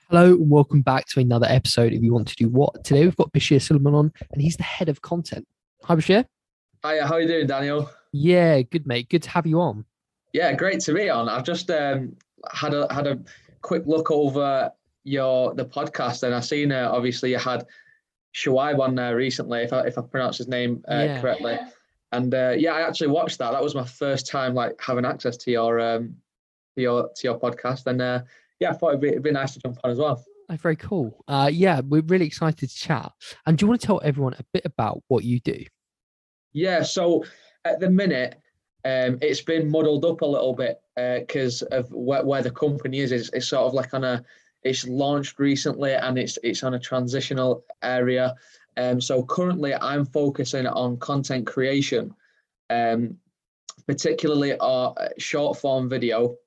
Hello and welcome back to another episode of You Want to Do What. Today we've got Bashir Suleiman on and he's the head of content. Hi Bashir. Hiya, how you doing, Daniel? Yeah, good mate. Good to have you on. Yeah, great to be on. I've just had a quick look over the podcast, and I seen obviously you had Shuaib on there recently, if I pronounce his name Yeah. correctly. And yeah, I actually watched that. That was my first time like having access to your podcast, and yeah, I thought it'd be nice to jump on as well. Very cool. Yeah, we're really excited to chat. And do you want to tell everyone a bit about what you do? Yeah, so at the minute, it's been muddled up a little bit because of where the company is. It's sort of like it's launched recently and it's on a transitional area. So currently, I'm focusing on content creation, um, particularly short form video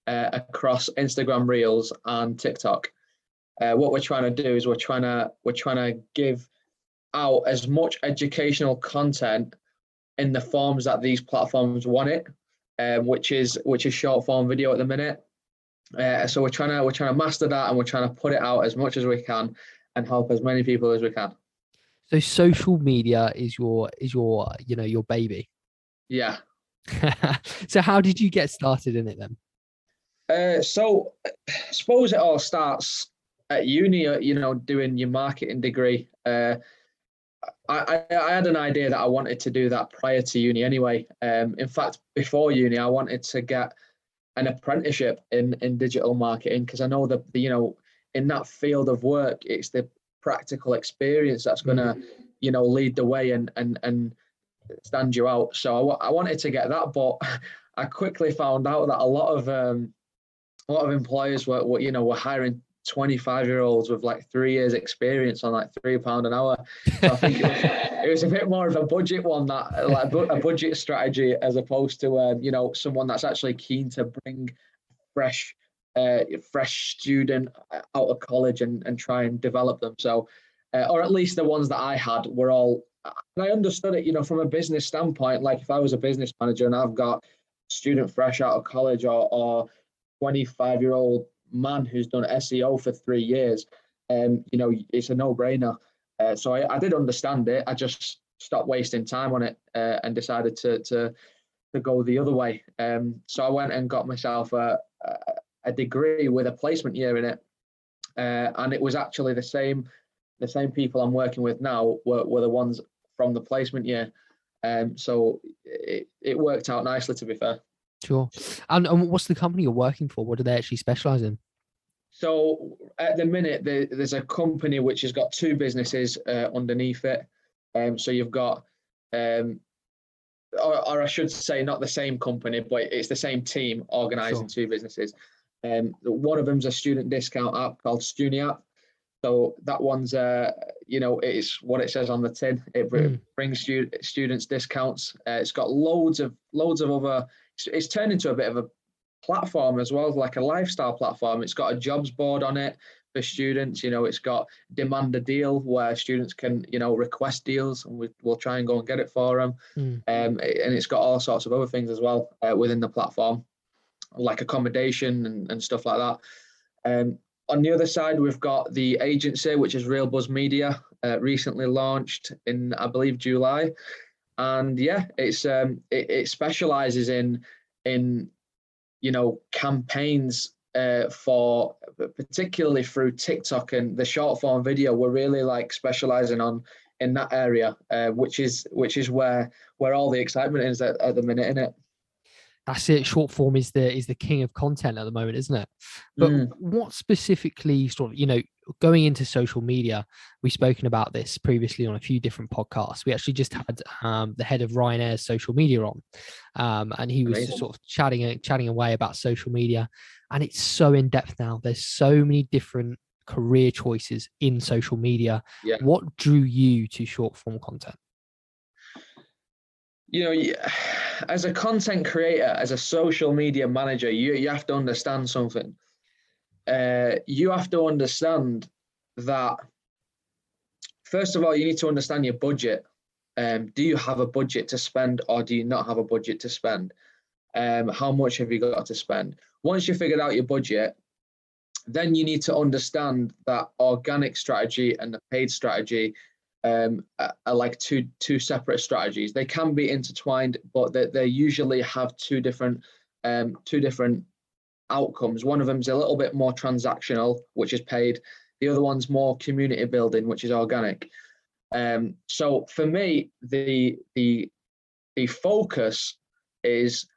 across Instagram Reels and TikTok. What we're trying to do is we're trying to give out as much educational content in the forms that these platforms want it, which is short form video at the minute. So we're trying to master that, and we're trying to put it out as much as we can and help as many people as we can. So social media is your your baby. Yeah. So how did you get started in it then? So I suppose it all starts at uni. Doing your marketing degree. I had an idea that I wanted to do that prior to uni anyway. In fact, before uni, I wanted to get an apprenticeship in digital marketing because I know that in that field of work, it's the practical experience that's going to lead the way and stand you out. So I wanted to get that, but I quickly found out that a lot of employers were hiring 25-year-olds with like 3 years experience on like £3 an hour. So I think it was a bit more of a budget one, that like a budget strategy, as opposed to someone that's actually keen to bring fresh fresh student out of college and try and develop them. So or at least the ones that I had were all, and I understood it, from a business standpoint. Like if I was a business manager and I've got student fresh out of college, or 25-year-old man who's done SEO for 3 years, it's a no-brainer. So I did understand it. I just stopped wasting time on it and decided to go the other way. So I went and got myself a degree with a placement year in it, and it was actually the same people I'm working with now were the ones from the placement year. So it worked out nicely, to be fair. Sure. And what's the company you're working for? What do they actually specialize in? So at the minute, there's a company which has got two businesses underneath it. So you've got, or I should say, not the same company, but it's the same team organising Sure. two businesses. One of them's a student discount app called Stuni App. So that one's, it's what it says on the tin. It brings students discounts. It's got loads of other. It's turned into a bit of a platform as well, like a lifestyle platform. It's got a jobs board on it for students. It's got demand a deal where students can, request deals, and we'll try and go and get it for them. Mm. And it's got all sorts of other things as well within the platform, like accommodation and stuff like that. On the other side, we've got the agency, which is Real Buzz Media, recently launched in, I believe, July. And yeah, it specializes in campaigns for, particularly through TikTok and the short form video. We're really like specializing in that area, which is where all the excitement is at the minute, in it. That's it. Short form is the king of content at the moment, isn't it? But Mm, what specifically sort of, going into social media, we've spoken about this previously on a few different podcasts. We actually just had the head of Ryanair's social media on, and he was amazing. sort of chatting away about social media, and it's so in depth now. There's so many different career choices in social media. Yeah. What drew you to short form content? As a content creator, as a social media manager, you have to understand something. You have to understand that, first of all, you need to understand your budget. Do you have a budget to spend, or do you not have a budget to spend? How much have you got to spend? Once you figured out your budget, then you need to understand that organic strategy and the paid strategy are like two separate strategies. They can be intertwined, but they usually have two different outcomes. One of them is a little bit more transactional, which is paid. The other one's more community building, which is organic. So for me, the focus is,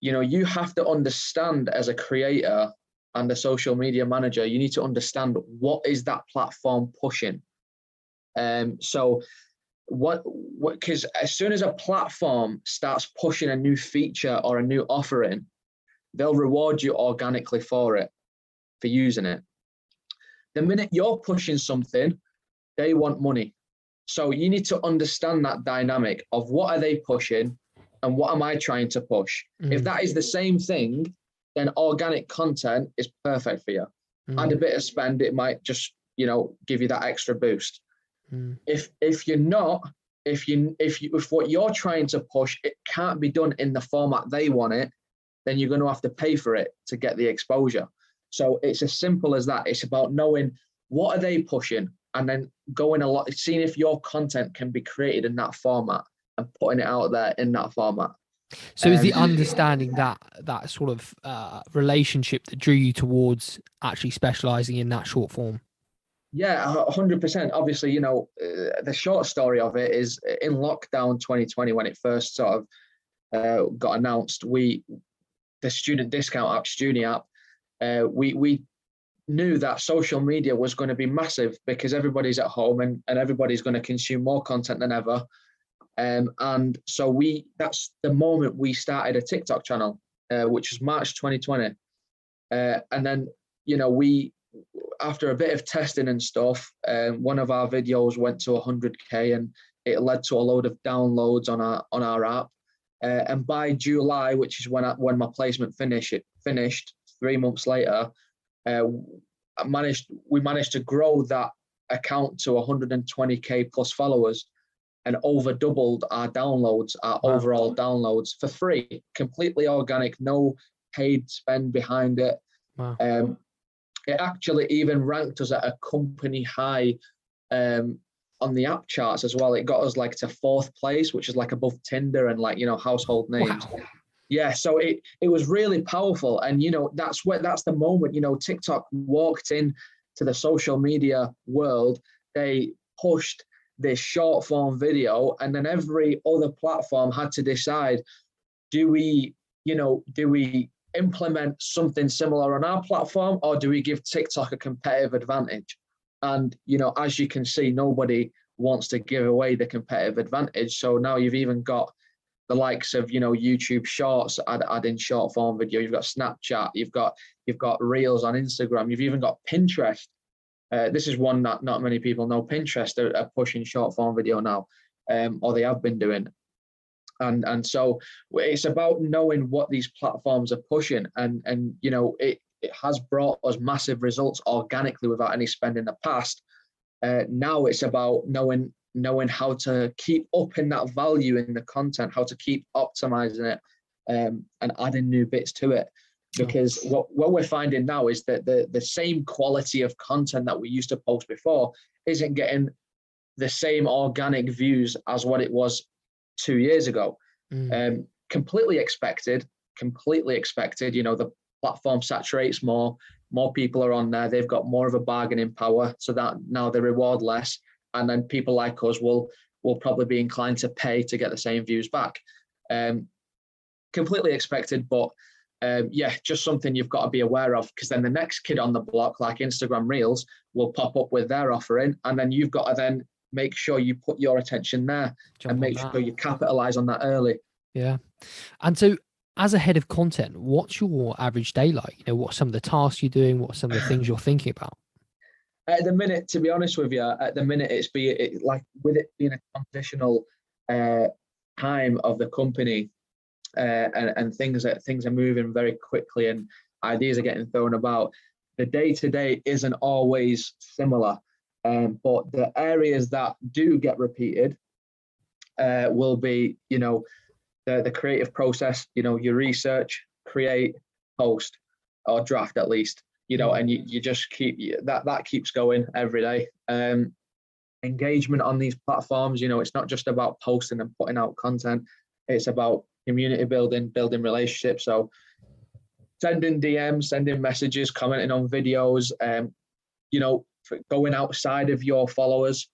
you have to understand as a creator and a social media manager, you need to understand what is that platform pushing. So because as soon as a platform starts pushing a new feature or a new offering, they'll reward you organically for using it. The minute you're pushing something, they want money. So you need to understand that dynamic of what are they pushing and what am I trying to push? If that is the same thing, then organic content is perfect for you. Add a bit of spend, it might just, give you that extra boost. If you're not, if what you're trying to push, it can't be done in the format they want it, then you're going to have to pay for it to get the exposure. So it's as simple as that. It's about knowing what are they pushing and then seeing if your content can be created in that format and putting it out there in that format. So is the understanding that sort of relationship that drew you towards actually specializing in that short form? Yeah, 100%. Obviously, the short story of it is in lockdown 2020, when it first sort of got announced, the student discount app, Student app, we knew that social media was going to be massive because everybody's at home and everybody's going to consume more content than ever. And so that's the moment we started a TikTok channel, which was March 2020. And then, after a bit of testing and stuff, one of our videos went to 100K and it led to a load of downloads on our app. And by July, which is when my placement finished 3 months later, we managed to grow that account to 120K plus followers and over doubled our downloads, our overall downloads for free, completely organic, no paid spend behind it. Wow. It actually even ranked us at a company high on the app charts as well. It got us like to 4th place, which is like above Tinder and like, household names. Wow. Yeah, so it was really powerful. And, that's the moment, TikTok walked in to the social media world. They pushed this short form video, and then every other platform had to decide, do we implement something similar on our platform, or do we give TikTok a competitive advantage? And, as you can see, nobody wants to give away the competitive advantage. So now you've even got the likes of, YouTube Shorts adding short form video. You've got Snapchat. You've got Reels on Instagram. You've even got Pinterest. This is one that not many people know. Pinterest are pushing short form video now, or they have been doing. And so it's about knowing what these platforms are pushing, and it has brought us massive results organically without any spend in the past. Now it's about knowing how to keep upping that value in the content, how to keep optimizing it, and adding new bits to it. Because what we're finding now is that the same quality of content that we used to post before isn't getting the same organic views as what it was 2 years ago. Completely expected. The platform saturates more people are on there. They've got more of a bargaining power, so that now they reward less. And then people like us will probably be inclined to pay to get the same views back. Completely expected, but just something you've got to be aware of, because then the next kid on the block, like Instagram Reels, will pop up with their offering, and then you've got to then make sure you put your attention there and make sure you capitalize on that early. Yeah. And so as a head of content, what's your average day like? What some of the tasks you're doing, what some of the things you're thinking about? At the minute, to be honest with you, it's like with it being a transitional time of the company, and things are moving very quickly and ideas are getting thrown about. The day-to-day isn't always similar, but the areas that do get repeated will be, the creative process, your research, create, post, or draft at least. and you just keep that keeps going every day. Engagement on these platforms, it's not just about posting and putting out content. It's about community building relationships. So sending DMs, sending messages, commenting on videos, going outside of your followers,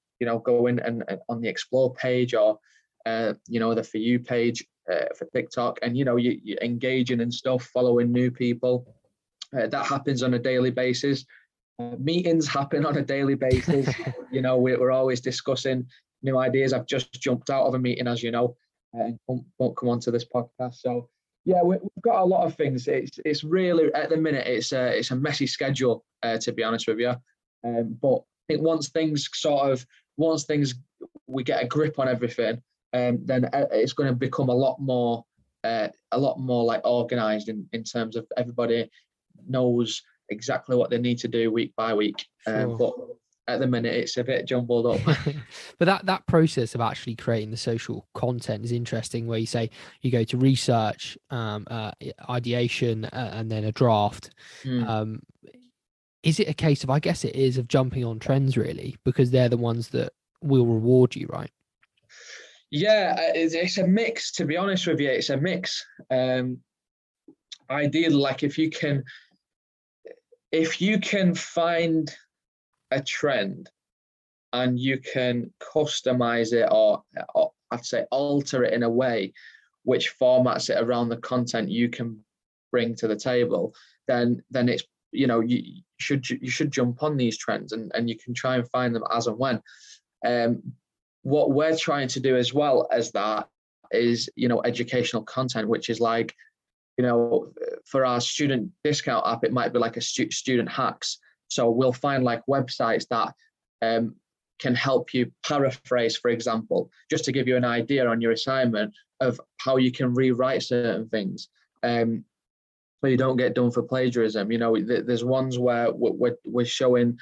going and on the explore page or the For You page for TikTok, and you're engaging and stuff, following new people. That happens on a daily basis. Meetings happen on a daily basis. We're always discussing new ideas. I've just jumped out of a meeting, as you know, and won't come onto this podcast. So yeah, we've got a lot of things. It's really, at the minute, it's a messy schedule, to be honest with you. But I think once we get a grip on everything, then it's going to become a lot more like organized in terms of everybody knows exactly what they need to do week by week. Sure. But at the minute, it's a bit jumbled up. But that process of actually creating the social content is interesting, where you say you go to research, ideation, and then a draft. Is it a case of, I guess it is, of jumping on trends, really, because they're the ones that will reward you, right? Yeah, it's a mix, to be honest with you. It's a mix. Ideally, like if you can find a trend and you can customize it, or I'd say alter it in a way which formats it around the content you can bring to the table, then it's, you should jump on these trends, and you can try and find them as and when. What we're trying to do as well as that is, educational content, which is like, for our student discount app, it might be like a student hacks. So we'll find like websites that can help you paraphrase, for example, just to give you an idea on your assignment of how you can rewrite certain things. So you don't get done for plagiarism. There's ones where we're showing,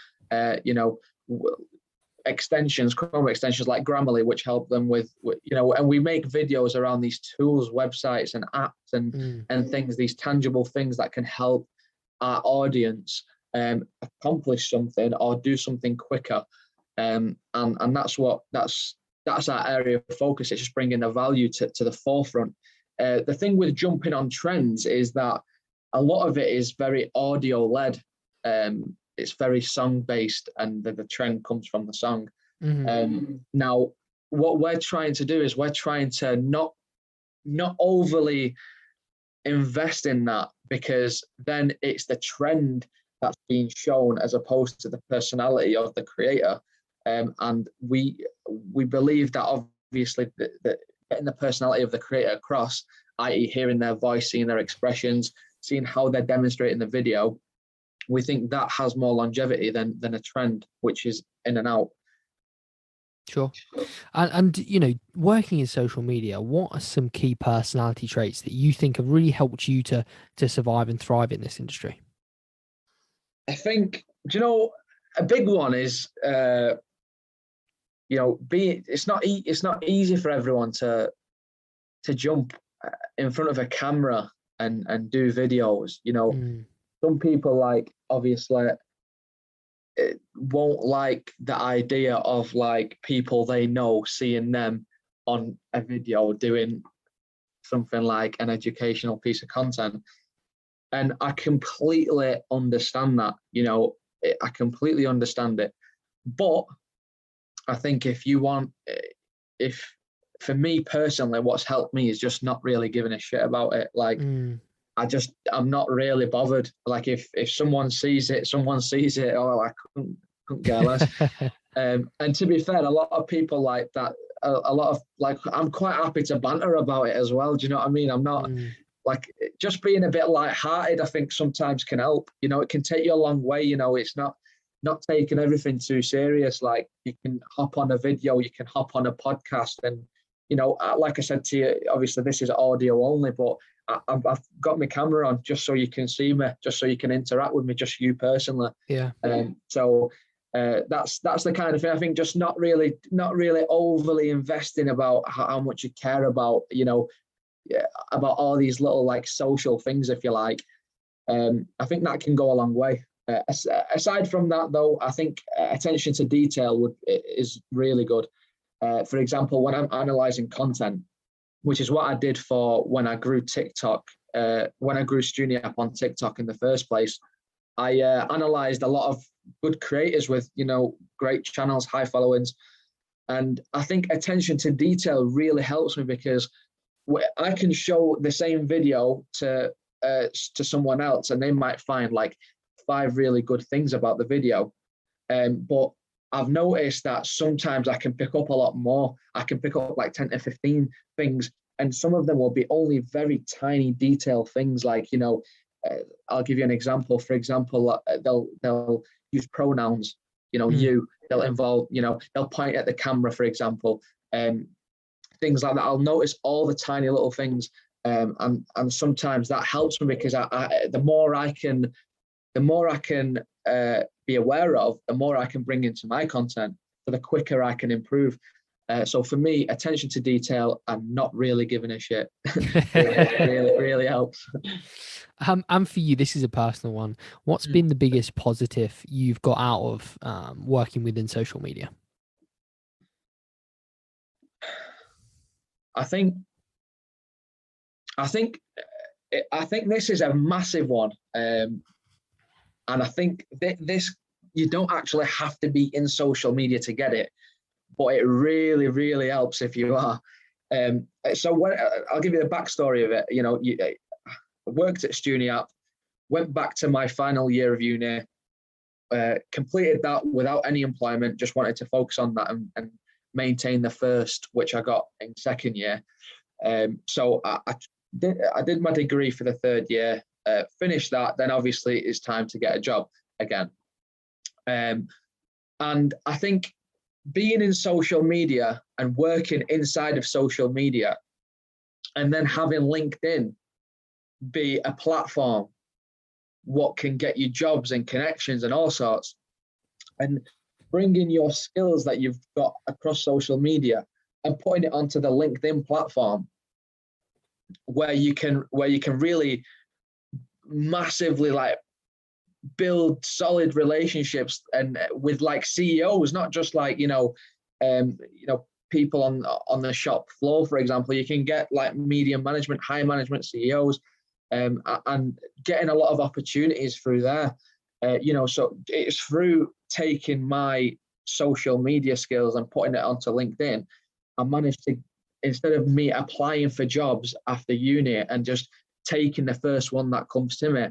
extensions, Chrome extensions like Grammarly, which help them with, and we make videos around these tools, websites and apps and things, these tangible things that can help our audience accomplish something or do something quicker. And that's our area of focus. It's just bringing the value to the forefront. The thing with jumping on trends is that a lot of it is very audio led. It's very song based, and the trend comes from the song. Now, what we're trying to do is we're trying to not overly invest in that, because then it's the trend that's being shown as opposed to the personality of the creator. And we believe that obviously that getting the personality of the creator across, i.e. hearing their voice, seeing their expressions, seeing how they're demonstrating the video, we think that has more longevity than a trend which is in and out. Sure. And working in social media, what are some key personality traits that you think have really helped you to survive and thrive in this industry? I think, a big one is, it's not easy for everyone to jump in front of a camera and do videos. Some people, like, obviously won't like the idea of like people they know seeing them on a video doing something like an educational piece of content. And I completely understand that, I completely understand it. But I think for me personally, what's helped me is just not really giving a shit about it. Like, I'm not really bothered. Like, if someone sees it, or I couldn't care less. And to be fair, a lot of people like that, a lot of, like, I'm quite happy to banter about it as well. Do you know what I mean? I'm not like, just being a bit lighthearted, I think sometimes can help. It can take you a long way. It's not taking everything too serious. Like, you can hop on a video, you can hop on a podcast, and like I said to you, obviously this is audio only, but I've got my camera on just so you can see me, just so you can interact with me, just you personally. Yeah. So that's the kind of thing. I think just not really overly investing about how much you care about, about all these little like social things, if you like. I think that can go a long way. Aside from that, though, I think attention to detail is really good. For example, when I'm analyzing content, which is what I did for when I grew TikTok, when I grew Student App on TikTok in the first place, I analyzed a lot of good creators with, great channels, high followings. And I think attention to detail really helps me, because I can show the same video to someone else and they might find like 5 really good things about the video. But I've noticed that sometimes I can pick up a lot more. I can pick up like 10 to 15 things, and some of them will be only very tiny detail things, like, I'll give you an example. For example, they'll use pronouns, you, they'll involve, they'll point at the camera, for example, things like that. I'll notice all the tiny little things. And sometimes that helps me, because the more I can be aware of, the more I can bring into my content, so the quicker I can improve. So for me, attention to detail and not really giving a shit really helps. And for you, this is a personal one. What's been the biggest positive you've got out of working within social media? I think this is a massive one, and I think this, you don't actually have to be in social media to get it, but it really, really helps if you are. So I'll give you the backstory of it. I worked at Student App, went back to my final year of uni, completed that without any employment, just wanted to focus on that and maintain the first, which I got in second year. So I did my degree for the third year, finished that, then obviously it's time to get a job again. And I think being in social media and working inside of social media, and then having LinkedIn be a platform what can get you jobs and connections and all sorts, and bringing your skills that you've got across social media and putting it onto the LinkedIn platform, where you can really massively like build solid relationships, and with like CEOs, not just like people on the shop floor, for example. You can get like medium management, high management, CEOs, and getting a lot of opportunities through there. So it's through taking my social media skills and putting it onto LinkedIn, I managed to, instead of me applying for jobs after uni and just taking the first one that comes to me,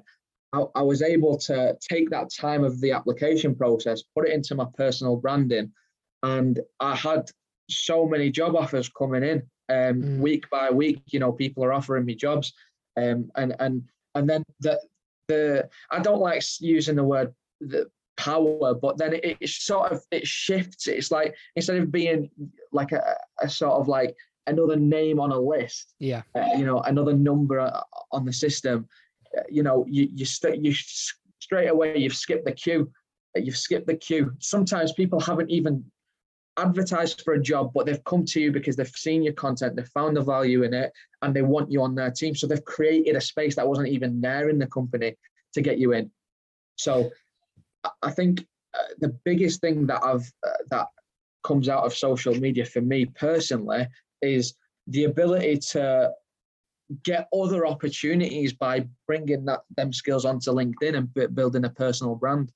I was able to take that time of the application process, put it into my personal branding, and I had so many job offers coming in week by week. People are offering me jobs, and then the I don't like using the word the power, but then it shifts. It's like, instead of being like a sort of like another name on a list, another number on the system, you straight away you've skipped the queue. Sometimes people haven't even advertised for a job, but they've come to you because they've seen your content, they've found the value in it, and they want you on their team. So they've created a space that wasn't even there in the company to get you in. So I think the biggest thing that comes out of social media for me personally is the ability to get other opportunities by bringing them skills onto LinkedIn and building a personal brand.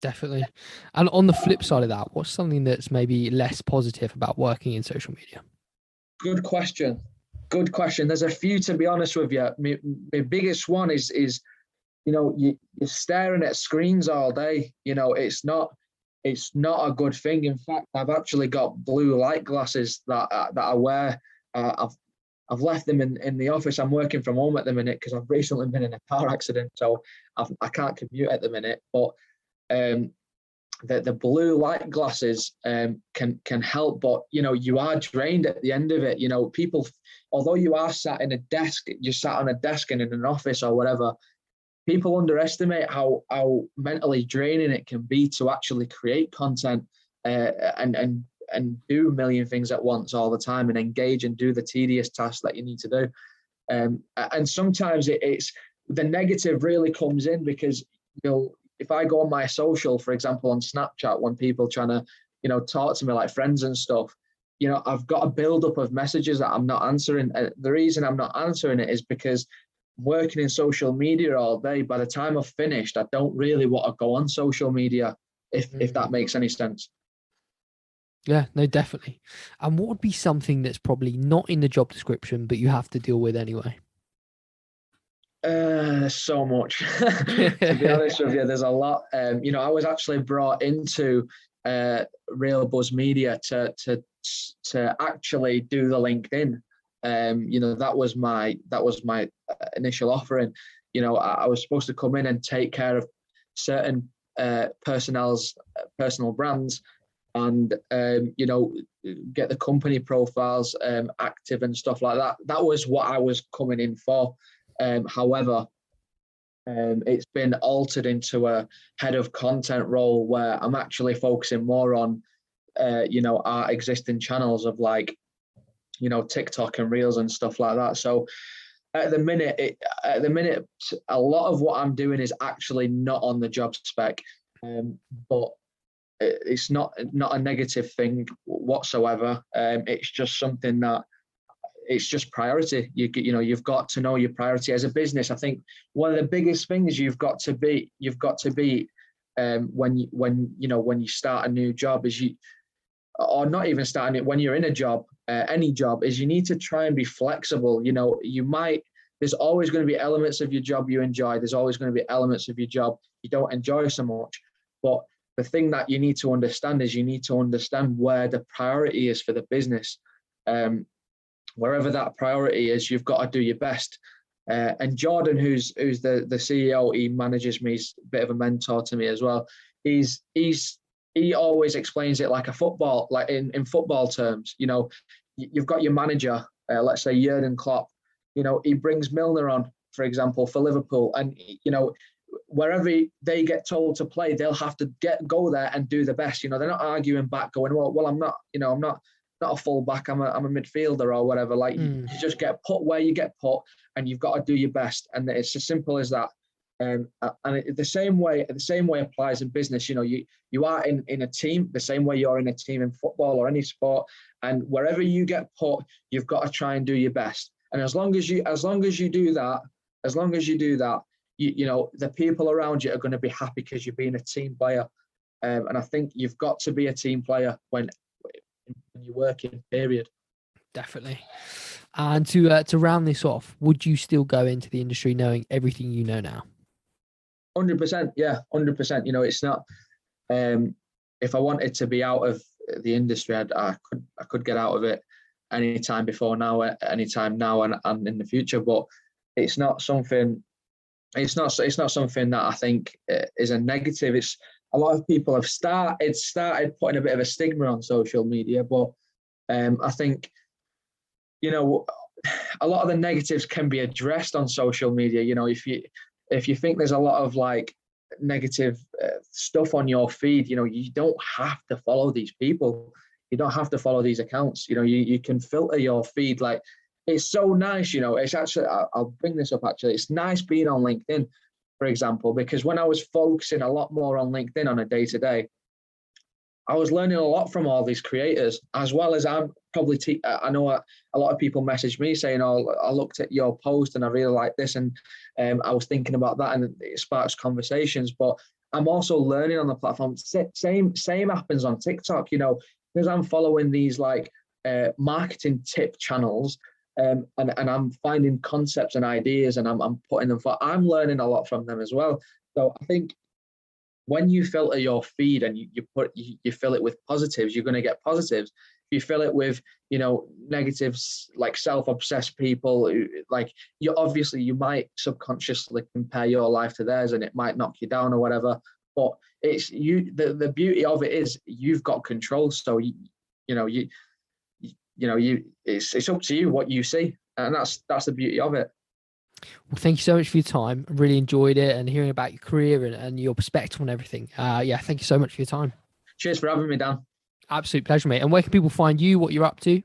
Definitely. And on the flip side of that, what's something that's maybe less positive about working in social media? Good question. There's a few, to be honest with you. My biggest one is you're staring at screens all day. It's not a good thing. In fact, I've actually got blue light glasses that I wear. I've left them in the office. I'm working from home at the minute because I've recently been in a car accident, so I can't commute at the minute. But the blue light glasses can help, but you are drained at the end of it. People, although you are sat in a desk, you're sat on a desk and in an office or whatever, people underestimate how mentally draining it can be to actually create content and do a million things at once all the time, and engage and do the tedious tasks that you need to do. And sometimes it's the negative really comes in, because if I go on my social, for example, on Snapchat, when people trying to, talk to me like friends and stuff, I've got a build-up of messages that I'm not answering. The reason I'm not answering it is because I'm working in social media all day. By the time I've finished, I don't really want to go on social media, if that makes any sense. Yeah, no, definitely. And what would be something that's probably not in the job description, but you have to deal with anyway? So much. To be honest with you, there's a lot. I was actually brought into Real Buzz Media to actually do the LinkedIn. That was my initial offering. I was supposed to come in and take care of certain personal brands, and get the company profiles active and stuff like that. That was what I was coming in for. However, it's been altered into a head of content role where I'm actually focusing more on, our existing channels of like, TikTok and Reels and stuff like that. So at the minute, a lot of what I'm doing is actually not on the job spec, but it's not a negative thing whatsoever. It's just something that it's just priority. You've got to know your priority as a business. I think one of the biggest things you've got to be when you start a new job is or not even starting it, when you're in a job, any job, is you need to try and be flexible. There's always going to be elements of your job you enjoy. There's always going to be elements of your job you don't enjoy so much. But the thing that you need to understand is you need to understand where the priority is for the business. Wherever that priority is, you've got to do your best. And Jordan, who's the CEO, he manages me. He's a bit of a mentor to me as well. He always explains it like a football, like in football terms. You've got your manager, let's say Jurgen Klopp. He brings Milner on, for example, for Liverpool, and wherever they get told to play, they'll have to go there and do the best. They're not arguing back, going, well, I'm not a full back, I'm a midfielder or whatever. Like you just get put where you get put, and you've got to do your best. And it's as simple as that. And the same way applies in business. You are in a team the same way you're in a team in football or any sport. And wherever you get put, you've got to try and do your best. And as long as you do that, the people around you are going to be happy because you're being a team player. And I think you've got to be a team player when you're working, period. Definitely. And to round this off, would you still go into the industry knowing everything you know now? 100%, yeah, 100%. It's not. If I wanted to be out of the industry, I could get out of it anytime before now, anytime now, and in the future. But it's not something. It's not something that I think is a negative. It's a lot of people have started putting a bit of a stigma on social media, but I think a lot of the negatives can be addressed on social media. If you think there's a lot of like negative stuff on your feed, you don't have to follow these people. You don't have to follow these accounts. You can filter your feed. Like, it's so nice. It's actually, I'll bring this up actually. It's nice being on LinkedIn, for example, because when I was focusing a lot more on LinkedIn on a day-to-day, I was learning a lot from all these creators, as well as I'm probably, I know a lot of people message me saying, oh, I looked at your post and I really like this. And I was thinking about that, and it sparks conversations, but I'm also learning on the platform. Same happens on TikTok, because I'm following these like marketing tip channels, and I'm finding concepts and ideas, and I'm putting them I'm learning a lot from them as well. So I think when you filter your feed and you fill it with positives, you're going to get positives. If you fill it with, negatives, like self-obsessed people, like you might subconsciously compare your life to theirs, and it might knock you down or whatever. But it's the beauty of it is you've got control. So it's up to you what you see, and that's the beauty of it. Well, thank you so much for your time. I really enjoyed it, and hearing about your career and your perspective on everything. Thank you so much for your time. Cheers for having me, Dan. Absolute pleasure, mate. And where can people find you, what you're up to?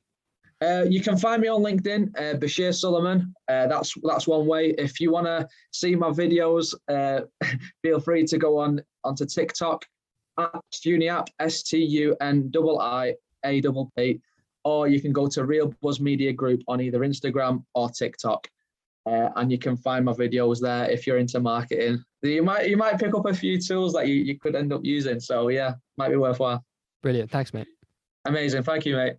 You can find me on LinkedIn, Bashir Suleiman. That's one way. If you want to see my videos, feel free to go onto TikTok at Stuniapp, STUNIIAPP, or you can go to Real Buzz Media Group on either Instagram or TikTok, and you can find my videos there. If you're into marketing, you might pick up a few tools that you could end up using. So yeah, might be worthwhile. Brilliant. Thanks, mate. Amazing. Thank you, mate.